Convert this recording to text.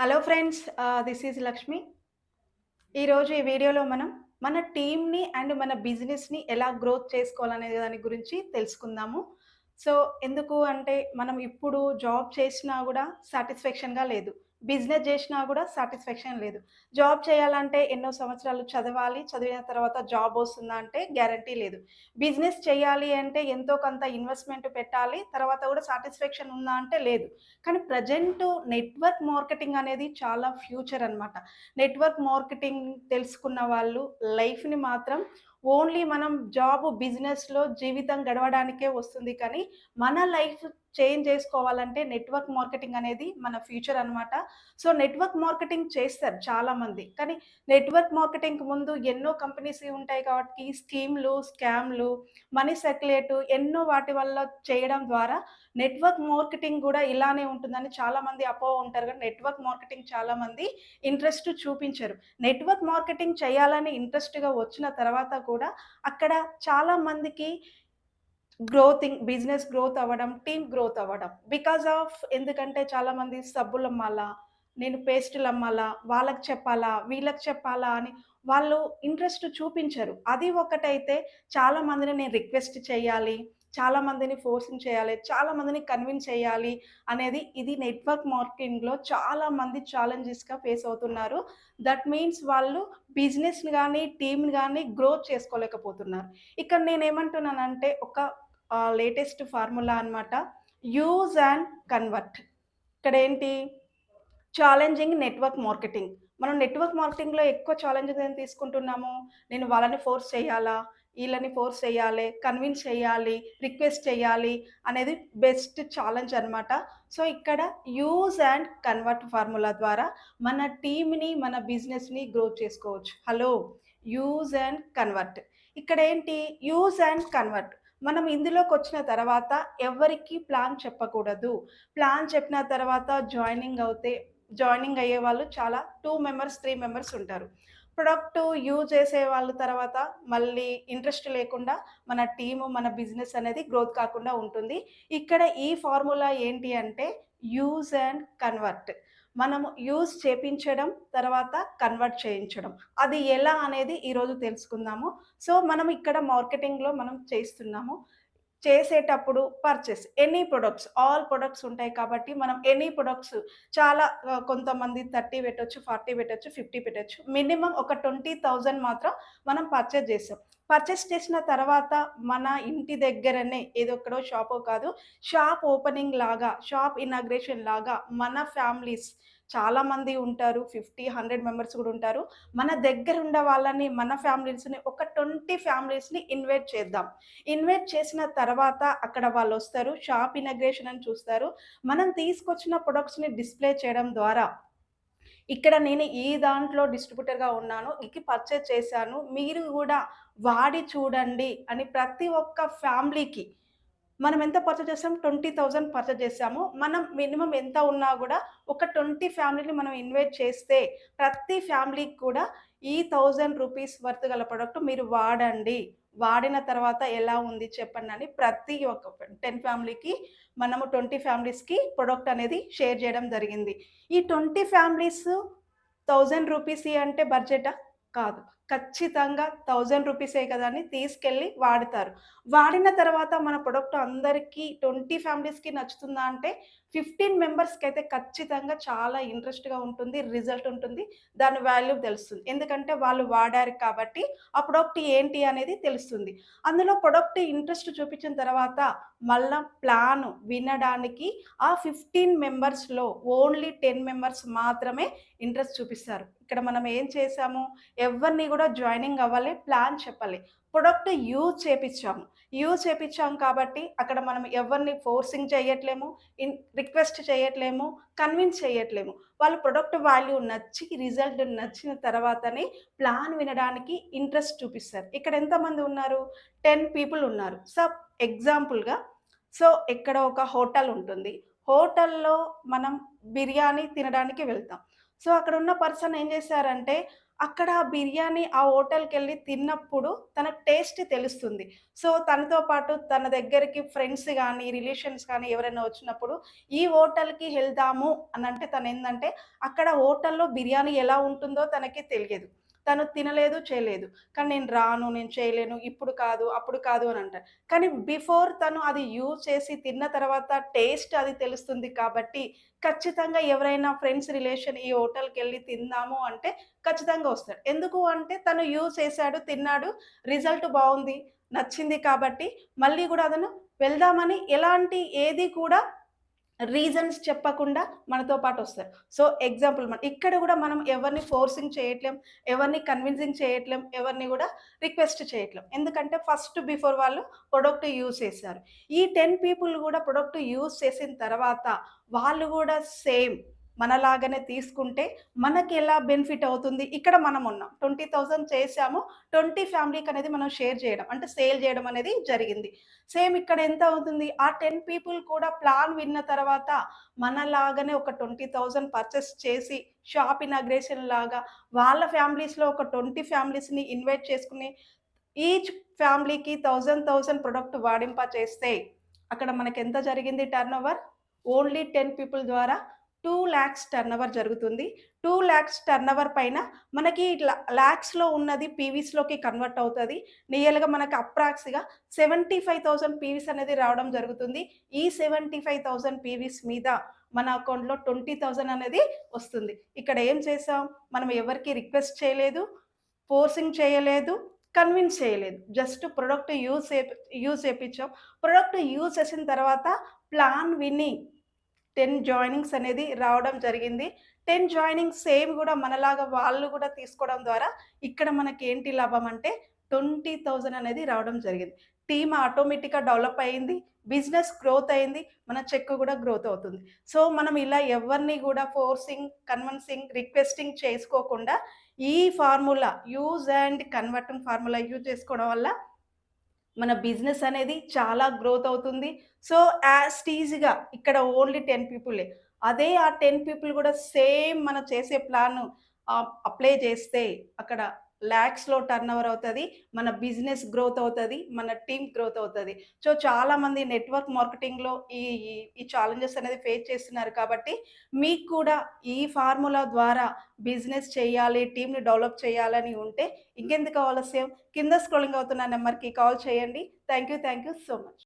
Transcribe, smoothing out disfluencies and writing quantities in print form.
Hello friends, this is Lakshmi. ఈరోజు ఈ వీడియోలో మనం మన టీమ్‌ని అండ్ మన బిజినెస్‌ని ఎలా గ్రోత్ చేసుకోవాలనే దాని గురించి తెలుసుకుందాము. సో, ఎందుకు అంటే మనం ఇప్పుడు జాబ్ చేసినా గూడా సాటిస్ఫాక్షన్‌గా లేదు. బిజినెస్ జేసినా గూడా సాటిస్ఫాక్షన్ లేదు. జాబ్ చేయాలంటే ఎన్నో సంవత్సరాలు చదవాలి. చదివిన తర్వాత జాబ్ వస్తుందా అంటే గ్యారంటీ లేదు. బిజినెస్ చేయాలి అంటే ఎంతో కొంత ఇన్వెస్ట్‌మెంట్ పెట్టాలి. తర్వాత గూడా సాటిస్ఫాక్షన్ ఉందా అంటే లేదు. కానీ ప్రెజెంట్ నెట్వర్క్ మార్కెటింగ్ అనేది చాలా ఫ్యూచర్ అన్నమాట. నెట్వర్క్ మార్కెటింగ్ తెలుసుకున్న వాళ్ళు లైఫ్‌ని మాత్రం ఓన్లీ మనం జాబ్, బిజినెస్‌లో జీవితం గడవడానికే వస్తుంది కానీ, మన లైఫ్ చేంజ్ చేసుకోవాలంటే నెట్వర్క్ మార్కెటింగ్ అనేది మన ఫ్యూచర్ అనమాట. సో, నెట్వర్క్ మార్కెటింగ్ చేస్తారు చాలామంది. కానీ నెట్వర్క్ మార్కెటింగ్‌కి ముందు ఎన్నో కంపెనీస్ ఉంటాయి కాబట్టి స్కీమ్‌లు, స్కామ్‌లు, మనీ సర్క్యులేట్ ఎన్నో వాటి వల్ల చేయడం ద్వారా నెట్వర్క్ మార్కెటింగ్ గూడా ఇలానే ఉంటుందని చాలామంది అపోహ ఉంటారు గానీ, నెట్వర్క్ మార్కెటింగ్ చాలామంది ఇంట్రెస్ట్ చూపించరు. నెట్వర్క్ మార్కెటింగ్ చేయాలని ఇంట్రెస్ట్‌గా వచ్చిన తర్వాత కూడా అక్కడ చాలా మందికి బిజినెస్ గ్రోత్ అవ్వడం, టీమ్ గ్రోత్ అవ్వడం. బికాస్ ఆఫ్ ఎందుకంటే చాలామంది సబ్బులమ్మాలా, నేను పేస్టులమ్మాలా, వాళ్ళకి చెప్పాలా, వీళ్ళకి చెప్పాలా అని వాళ్ళు ఇంట్రెస్ట్ చూపించరు. అది ఒకటైతే చాలా మందిని నేను రిక్వెస్ట్ చేయాలి, చాలా మందిని ఫోర్సింగ్ చేయాలి, చాలా మందిని కన్విన్స్ చేయాలి అనేది ఇది నెట్వర్క్ మార్కెటింగ్‌లో చాలా మంది ఛాలెంజెస్‌గా ఫేస్ అవుతున్నారు. దట్ మీన్స్ వాళ్ళు బిజినెస్‌ని గాని, టీమ్‌ని గాని గ్రోత్ చేసుకోలేకపోతున్నారు. ఇక్కడ నేనేమంటున్నానంటే ఒక లేటెస్ట్ ఫార్ములా అనమాట. Use and convert. ఇక్కడేంటి ఛాలెంజింగ్ నెట్వర్క్ మార్కెటింగ్. మనం నెట్వర్క్ మార్కెటింగ్‌లో ఎక్కువ ఛాలెంజెస్ ఏం తీసుకుంటున్నాము? నేను వాళ్ళని ఫోర్స్ చేయాలా? ఈళ్ళని ఫోర్స్ చేయాలి, కన్విన్స్ చేయాలి, రిక్వెస్ట్ చేయాలి అనేది బెస్ట్ ఛాలెంజ్ అనమాట. సో, ఇక్కడ యూజ్ అండ్ కన్వర్ట్ ఫార్ములా ద్వారా మన టీమ్‌ని, మన బిజినెస్‌ని గ్రోత్ చేసుకోవచ్చు. హలో! Use and convert. ఇక్కడేంటి యూజ్ అండ్ కన్వర్ట్. మనం ఇందులోకొచ్చిన తర్వాత ఎవరికీ ప్లాన్ చెప్పకూడదు. ప్లాన్ చెప్పిన తర్వాత జాయినింగ్ అయ్యేవాళ్ళు చాలా 2 మెంబర్స్, 3 మెంబర్స్ ఉంటారు. ప్రొడక్ట్ యూజ్ చేసే వాళ్ళు తర్వాత మళ్ళీ ఇంట్రెస్ట్ లేకుండా మన టీము, మన బిజినెస్ అనేది గ్రోత్ కాకుండా ఉంటుంది. ఇక్కడ ఈ ఫార్ములా ఏంటి అంటే యూజ్ అండ్ కన్వర్ట్. మనము యూజ్ చేపించడం, తర్వాత కన్వర్ట్ చేయించడం. అది ఎలా అనేది ఈరోజు తెలుసుకుందాము. సో, మనం ఇక్కడ మార్కెటింగ్‌లో మనం చేస్తున్నాము. చేసేటప్పుడు purchase any products, all products ఉంటాయి కాబట్టి మనం ఎనీ ప్రొడక్ట్స్ చాలా కొంతమంది 30 పెట్టొచ్చు, 40 పెట్టొచ్చు, 50 పెట్టొచ్చు. మినిమమ్ ఒక 20,000 మాత్రం మనం పర్చేస్ చేసాం. పర్చేస్ చేసిన తర్వాత మన ఇంటి దగ్గరనే ఏదెక్కడో షాపో కాదు, షాప్ ఓపెనింగ్ లాగా, షాప్ ఇనాగ్రేషన్ లాగా మన ఫ్యామిలీస్ చాలామంది ఉంటారు. 50, 100 మెంబర్స్ కూడా ఉంటారు. మన దగ్గరుండ వాళ్ళని, మన ఫ్యామిలీస్‌ని ఒక 20 ఫ్యామిలీస్‌ని ఇన్వైట్ చేద్దాం. ఇన్వైట్ చేసిన తర్వాత అక్కడ వాళ్ళొస్తారు. షాప్ ఇనాగ్రేషన్ అని చూస్తారు. మనం తీసుకొచ్చిన ప్రొడక్ట్స్‌ని డిస్‌ప్లే చేయడం ద్వారా, ఇక్కడ నేను ఈ దాంట్లో డిస్ట్రిబ్యూటర్‌గా ఉన్నాను. ఇది పర్చేజ్ చేశాను. మీరు గూడా వాడి చూడండి అని ప్రతి ఒక్క ఫ్యామిలీకి మనం ఎంత పర్చేజ్ చేసాం? 20,000 పర్చేజ్ చేసాము. మనం మినిమమ్ ఎంత ఉన్నా గూడా ఒక 20 ఫ్యామిలీని మనం ఇన్వైట్ చేస్తే, ప్రతి ఫ్యామిలీకి కూడా ఈ రూ. 1,000 వర్త్ గల ప్రొడక్ట్ మీరు వాడండి. వాడిన తర్వాత ఎలా ఉంది చెప్పండని ప్రతి ఒక్క 10 ఫ్యామిలీకి మనము 20 ఫ్యామిలీస్‌కి ప్రొడక్ట్ అనేది షేర్ చేయడం జరిగింది. ఈ 20 ఫ్యామిలీస్ రూ. 1,000 అంటే బడ్జెటా? కాదు. ఖచ్చితంగా రూ. 1,000 కదా అని తీసుకెళ్ళి వాడతారు. వాడిన తర్వాత మన ప్రొడక్ట్ అందరికీ 20 ఫ్యామిలీస్‌కి నచ్చుతుందా అంటే 15 మెంబర్స్‌కైతే ఖచ్చితంగా చాలా ఇంట్రెస్ట్‌గా ఉంటుంది. రిజల్ట్ ఉంటుంది. దాని వాల్యూ తెలుస్తుంది. ఎందుకంటే వాళ్ళు వాడారు కాబట్టి ఆ ప్రొడక్ట్ ఏంటి అనేది తెలుస్తుంది. అందులో ప్రొడక్ట్ ఇంట్రెస్ట్ చూపించిన తర్వాత మళ్ళా ప్లాన్ వినడానికి ఆ 15 మెంబర్స్‌లో ఓన్లీ 10 మెంబర్స్ మాత్రమే ఇంట్రెస్ట్ చూపిస్తారు. ఇక్కడ మనం ఏం చేసాము? ఎవరిని గూడా జాయినింగ్ అవ్వాలి, ప్లాన్ చెప్పాలి. ప్రొడక్ట్ యూజ్ చేపిచ్చాం కాబట్టి అక్కడ మనం ఎవరిని ఫోర్సింగ్ చేయట్లేము, రిక్వెస్ట్ చేయట్లేము, కన్విన్స్ చేయట్లేము. వాళ్ళు ప్రొడక్ట్ వాల్యూ నచ్చి, రిజల్ట్ నచ్చిన తర్వాతనే ప్లాన్ వినడానికి ఇంట్రెస్ట్ చూపిస్తారు. ఇక్కడ ఎంతమంది ఉన్నారు? 10 పీపుల్ ఉన్నారు. ఎగ్జాంపుల్‌గా, సో, ఇక్కడ ఒక హోటల్ ఉంటుంది. హోటల్‌లో మనం బిర్యానీ తినడానికి వెళ్తాం. సో, అక్కడున్న పర్సన్ ఏం చేశారంటే, అక్కడ ఆ బిర్యానీ ఆ హోటల్‌కెళ్ళి తిన్నప్పుడు తనకు టేస్ట్ తెలుస్తుంది. సో, తనతో పాటు తన దగ్గరికి ఫ్రెండ్స్ గానీ, రిలేషన్స్ కానీ ఎవరైనా వచ్చినప్పుడు, ఈ హోటల్‌కి వెళ్దాము అనంటే తనేందంటే, అక్కడ హోటల్‌లో బిర్యానీ ఎలా ఉంటుందో తనకి తెలియదు. తను తినలేదు, చేయలేదు. కానీ నేను రాను, నేను చేయలేను, ఇప్పుడు కాదు, అప్పుడు కాదు అనంటారు. కానీ బిఫోర్ తను అది యూజ్ చేసి తిన్న తర్వాత టేస్ట్ అది తెలుస్తుంది కాబట్టి, ఖచ్చితంగా ఎవరైనా ఫ్రెండ్స్, రిలేషన్ ఈ హోటల్‌కెళ్ళి తిందాము అంటే ఖచ్చితంగా వస్తాడు. ఎందుకు అంటే తను యూజ్ చేసాడు, తిన్నాడు, రిజల్ట్ బావుంది, నచ్చింది కాబట్టి మళ్ళీ గూడా అతను వెళ్దామని ఎలాంటి ఏది కూడా రీజన్స్ చెప్పకుండా మనతో పాటొస్తారు. సో, ఎగ్జాంపుల్ ఇక్కడ గూడా మనం ఎవరిని ఫోర్సింగ్ చేయట్లేం, ఎవరిని కన్విన్సింగ్ చేయట్లేం, ఎవరిని గూడా రిక్వెస్ట్ చేయట్లేం. ఎందుకంటే ఫస్ట్ బిఫోర్ వాళ్ళు ప్రొడక్ట్ యూజ్ చేశారు. ఈ 10 పీపుల్ గూడా ప్రొడక్ట్ యూజ్ చేసిన తర్వాత వాళ్ళు గూడా సేమ్ మనలాగానే తీసుకుంటే మనకెలా బెనిఫిట్ అవుతుంది? ఇక్కడ మనమున్నాం. 20,000 చేశాము. 20 ఫ్యామిలీకనేది మనం షేర్ చేయడం. అంటే సేల్ చేయడం అనేది జరిగింది. సేమ్ ఇక్కడ ఎంత అవుతుంది? ఆ 10 పీపుల్ కూడా ప్లాన్ విన్న తర్వాత మనలాగానే ఒక 20,000 పర్చేస్ చేసి షాప్ ఇనాగ్రేషన్ లాగా వాళ్ళ ఫ్యామిలీస్‌లో ఒక 20 ఫ్యామిలీస్‌ని ఇన్వైట్ చేసుకొని ఈచ్ ఫ్యామిలీకి 1000 ప్రొడక్ట్ వాడింప చేస్తే అక్కడ మనకెంత జరిగింది టర్నోవర్? ఓన్లీ 10 పీపుల్ ద్వారా 2,00,000 టర్నోవర్ జరుగుతుంది. 2,00,000 టర్నోవర్ పైన మనకి ఇట్లా లాక్స్‌లో ఉన్నది పీవీస్‌లోకి కన్వర్ట్ అవుతది. నియర్‌గా మనకు అప్రాక్స్‌గా 75,000 పీవీస్ అనేది రావడం జరుగుతుంది. ఈ 75,000 పీవీస్ మీద మన అకౌంట్‌లో 20,000 అనేది వస్తుంది. ఇక్కడ ఏం చేసాం? మనం ఎవరికీ రిక్వెస్ట్ చేయలేదు, ఫోర్సింగ్ చేయలేదు, కన్విన్స్ చేయలేదు. జస్ట్ ప్రొడక్ట్ యూజ్ చేపిచ్చాం. ప్రొడక్ట్ యూజ్ చేసిన తర్వాత ప్లాన్ విని 10 జాయినింగ్స్ అనేది రావడం జరిగింది. 10 జాయినింగ్స్ సేమ్ గూడా మనలాగా వాళ్ళు గూడా తీసుకోవడం ద్వారా ఇక్కడ మనకేంటి లాభం అంటే 20,000 అనేది రావడం జరిగింది. టీమ్ ఆటోమేటిక్‌గా డెవలప్ అయింది. బిజినెస్ గ్రోత్ అయింది. మన చెక్ గూడా గ్రోత్ అవుతుంది. సో, మనం ఇలా ఎవరిని గూడా ఫోర్సింగ్, కన్విన్సింగ్, రిక్వెస్టింగ్ చేసుకోకుండా ఈ formula use and converting formula use చేసుకోవడం వల్ల మన బిజినెస్ అనేది చాలా గ్రోత్ అవుతుంది. సో, యాజ్ టీజ్‌గా ఇక్కడ ఓన్లీ 10 పీపులే. అదే ఆ 10 పీపుల్ గూడా సేమ్ మనం చేసే ప్లాను అప్లై చేస్తే అక్కడ లాక్స్‌లో టర్నోవర్ అవుతది. మన బిజినెస్ గ్రోత్ అవుతది. మన టీమ్ గ్రోత్ అవుతది. సో, చాలామంది నెట్వర్క్ మార్కెటింగ్‌లో ఈ ఈ ఈ ఛాలెంజెస్ అనేది ఫేస్ చేస్తున్నారు కాబట్టి, మీకు కూడా ఈ ఫార్ములా ద్వారా బిజినెస్ చేయాలి, టీమ్‌ని డెవలప్ చేయాలని ఉంటే ఇంకెందుకు ఆలస్యం? కింద స్క్రోలింగ్ అవుతున్న నంబర్‌కి కాల్ చేయండి. Thank you so much.